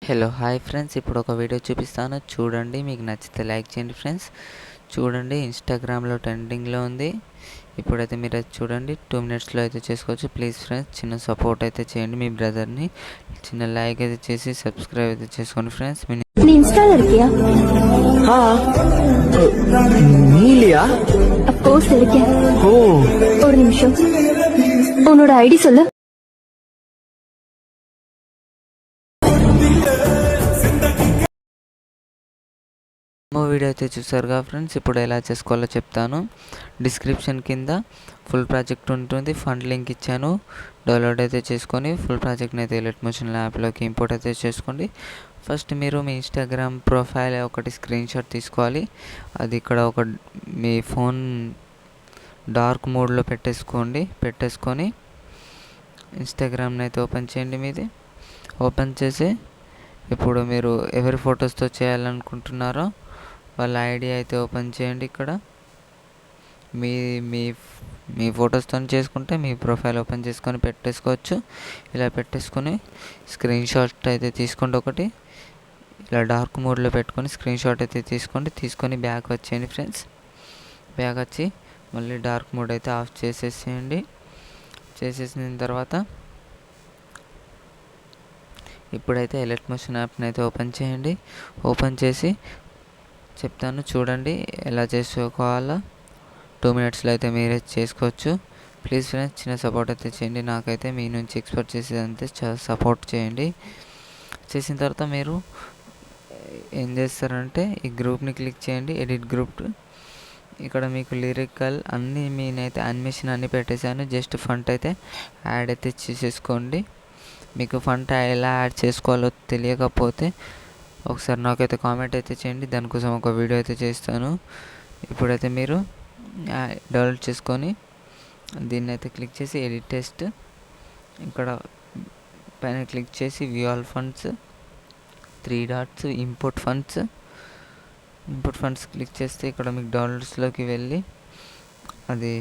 Hello hi friends, ఇప్పుడు ఒక video చూపిస్తాను చూడండి. మీకు నచ్చితే లైక్ చేయండి ఫ్రెండ్స్. చూడండి, ఇన్స్టాగ్రామ్లో ట్రెండింగ్లో ఉంది. ఇప్పుడైతే మీరు అది చూడండి, 2 మినిట్స్లో అయితే చేసుకోవచ్చు. ప్లీజ్ ఫ్రెండ్స్, చిన్న సపోర్ట్ అయితే చేయండి మీ బ్రదర్ని. చిన్న లైక్ అయితే చేసి సబ్స్క్రైబ్ అయితే చేసుకోండి ఫ్రెండ్స్. நீ இன்ஸ்டால இருக்கியா? நீ இல்லையா? அப்கோர்ஸ் இருக்கேன். ஓ, ஒரு நிமிஷம், உன்னோட ஐடி சொல்லு. వీడియో అయితే చూసారుగా ఫ్రెండ్స్. ఇప్పుడు ఎలా చేసుకోవాలో చెప్తాను. డిస్క్రిప్షన్ కింద ఫుల్ ప్రాజెక్ట్ ఉంటుంది, ఫండ్ లింక్ ఇచ్చాను. డౌన్లోడ్ అయితే చేసుకొని ఫుల్ ప్రాజెక్ట్ని అయితే ఎలక్ట్మోషన్ యాప్లోకి ఇంపోర్ట్ అయితే చేసుకోండి. ఫస్ట్ మీరు మీ ఇన్స్టాగ్రామ్ ప్రొఫైల్ ఒకటి స్క్రీన్ షాట్ తీసుకోవాలి. అది ఇక్కడ మీ ఫోన్ డార్క్ మోడ్లో పెట్టేసుకొని ఇన్స్టాగ్రామ్ని అయితే ఓపెన్ చేయండి. మీది ఓపెన్ చేసి ఇప్పుడు మీరు ఎవరి ఫొటోస్తో చేయాలనుకుంటున్నారో వాళ్ళ ఐడి అయితే ఓపెన్ చేయండి. ఇక్కడ మీ మీ మీ ఫొటోస్తో చేసుకుంటే మీ ప్రొఫైల్ ఓపెన్ చేసుకొని పెట్టేసుకోవచ్చు. ఇలా పెట్టేసుకొని స్క్రీన్ షాట్ అయితే తీసుకోండి. ఒకటి ఇలా డార్క్ మోడ్లో పెట్టుకొని స్క్రీన్ షాట్ అయితే తీసుకొని బ్యాక్ వచ్చేయండి ఫ్రెండ్స్. బ్యాక్ వచ్చి మళ్ళీ డార్క్ మోడ్ అయితే ఆఫ్ చేసేసేయండి. చేసేసిన తర్వాత ఇప్పుడైతే ఎలక్ట్మోషన్ యాప్ని అయితే ఓపెన్ చేయండి. ఓపెన్ చేసి చెప్తాను చూడండి ఎలా చేసుకోవాలో. 2 మినిట్స్లో అయితే మీరే చేసుకోవచ్చు. ప్లీజ్ ఫ్రెండ్స్, చిన్న సపోర్ట్ అయితే చేయండి. నాకైతే మీ నుంచి ఎక్స్పెక్ట్ చేసేదంతే సపోర్ట్ చేయండి. చేసిన తర్వాత మీరు ఏం చేస్తారంటే ఈ గ్రూప్ని క్లిక్ చేయండి, ఎడిట్ గ్రూప్. ఇక్కడ మీకు లిరికల్ అన్నీ నేనైతే యానిమేషన్ అన్నీ పెట్టేశాను. జస్ట్ ఫంట్ అయితే యాడ్ అయితే చేసేసుకోండి. మీకు ఫంట్ ఎలా యాడ్ చేసుకోవాలో తెలియకపోతే ఒకసారి నాకైతే కామెంట్ అయితే చేయండి, దానికోసం ఒక వీడియో అయితే చేస్తాను. ఇప్పుడైతే మీరు డౌన్లోడ్ చేసుకొని దీన్ని అయితే క్లిక్ చేసి ఎడిట్ టెస్ట్, ఇక్కడ పైన క్లిక్ చేసి view all funds 3 dots import funds click చేస్తే ఇక్కడ మీకు డౌన్లోడ్స్లోకి వెళ్ళి అది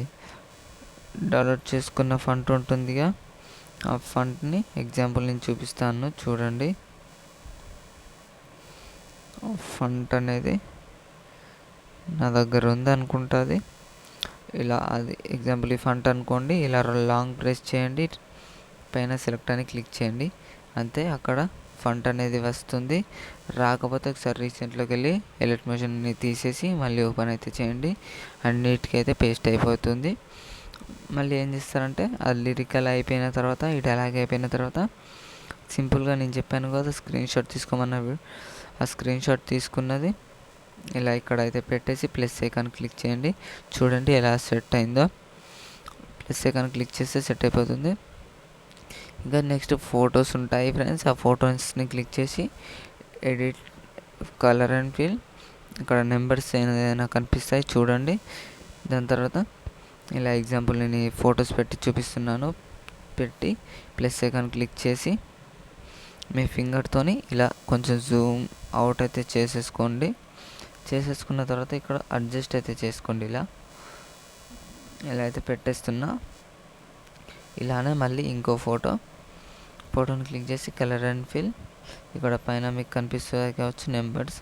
డౌన్లోడ్ చేసుకున్న ఫండ్ ఉంటుందిగా, ఆ ఫండ్ని ఎగ్జాంపుల్ నేను చూపిస్తాను చూడండి. ఫంట్ అనేది నా దగ్గర ఉంది అనుకుంటుంది. ఇలా అది ఎగ్జాంపుల్ ఈ ఫంట్ అనుకోండి. ఇలా లాంగ్ ప్రెస్ చేయండి, పైన సెలెక్ట్ అని క్లిక్ చేయండి. అంతే, అక్కడ ఫంట్ అనేది వస్తుంది. రాకపోతే ఒకసారి రీసెంట్లోకి వెళ్ళి ఎలక్ట్మోషన్ని తీసేసి మళ్ళీ ఓపెన్ అయితే చేయండి. అన్నిటికైతే పేస్ట్ అయిపోతుంది. మళ్ళీ ఏం చేస్తారంటే అది లిరికల్ అయిపోయిన తర్వాత, ఇటు అలాగే అయిపోయిన తర్వాత సింపుల్గా నేను చెప్పాను కదా స్క్రీన్ షాట్ తీసుకోమన్న, ఆ స్క్రీన్ షాట్ తీసుకున్నది ఇలా ఇక్కడ అయితే పెట్టేసి ప్లస్ ఐకాన్ క్లిక్ చేయండి. చూడండి ఎలా సెట్ అయిందో. ప్లస్ ఐకాన్ క్లిక్ చేస్తే సెట్ అయిపోతుంది. ఇంకా నెక్స్ట్ ఫొటోస్ ఉంటాయి ఫ్రెండ్స్. ఆ ఫొటోస్ని క్లిక్ చేసి ఎడిట్ కలర్ అండ్ ఫిల్, ఇక్కడ నెంబర్స్ ఏదైనా కనిపిస్తాయి చూడండి. దాని తర్వాత ఇలా ఎగ్జాంపుల్ నేను ఈ ఫొటోస్ పెట్టి చూపిస్తున్నాను. పెట్టి ప్లస్ ఐకాన్ క్లిక్ చేసి మీ ఫింగర్తోని ఇలా కొంచెం జూమ్ అవుట్ అయితే చేసేసుకున్న తర్వాత ఇక్కడ అడ్జస్ట్ అయితే చేసుకోండి. ఇలా అయితే పెట్టేస్తున్నా. ఇలానే మళ్ళీ ఇంకో ఫోటోని క్లిక్ చేసి కలర్ అండ్ ఫిల్, ఇక్కడ పైన మీకు కనిపిస్తుంది కావచ్చు నెంబర్స్,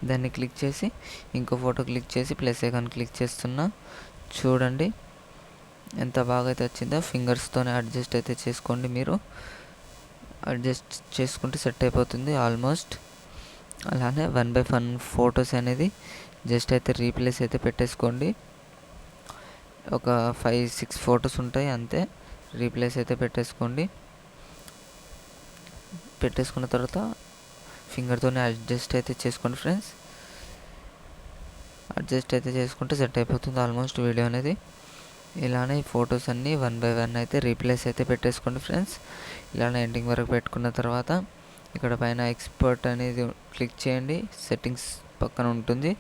దాన్ని క్లిక్ చేసి ఇంకో ఫోటో క్లిక్ చేసి ప్లస్ ఐకాన్ క్లిక్ చేస్తున్నా. చూడండి ఎంత బాగా అయితే వచ్చిందో. ఫింగర్స్తోనే అడ్జస్ట్ అయితే చేసుకోండి. మీరు అడ్జస్ట్ చేసుకుంటే సెట్ అయిపోతుంది ఆల్మోస్ట్. అలానే 1/1 ఫొటోస్ అనేది జస్ట్ అయితే రీప్లేస్ అయితే పెట్టేసుకోండి. ఒక 5-6 ఫొటోస్ ఉంటాయి అంతే, రీప్లేస్ అయితే పెట్టేసుకోండి. పెట్టేసుకున్న తర్వాత ఫింగర్తోనే అడ్జస్ట్ అయితే చేసుకోండి ఫ్రెండ్స్. అడ్జస్ట్ అయితే చేసుకుంటే సెట్ అయిపోతుంది ఆల్మోస్ట్ వీడియో అనేది. ఇలానే ఈ ఫొటోస్ అన్నీ 1/1 అయితే రీప్లేస్ అయితే పెట్టేసుకోండి ఫ్రెండ్స్. ఇలానే ఎండింగ్ వరకు పెట్టుకున్న తర్వాత ఇక్కడ పైన ఎక్స్పోర్ట్ అనేది క్లిక్ చేయండి. సెట్టింగ్స్ పక్కన ఉంటుంది,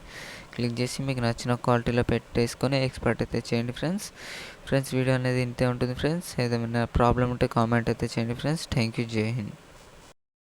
క్లిక్ చేసి మీకు నచ్చిన క్వాలిటీలో పెట్టేసుకొని ఎక్స్పోర్ట్ అయితే చేయండి ఫ్రెండ్స్. వీడియో అనేది ఇంతే ఉంటుంది ఫ్రెండ్స్. ఏదైనా ప్రాబ్లం ఉంటే కామెంట్ అయితే చేయండి ఫ్రెండ్స్. థ్యాంక్ యూ, జై హింద్.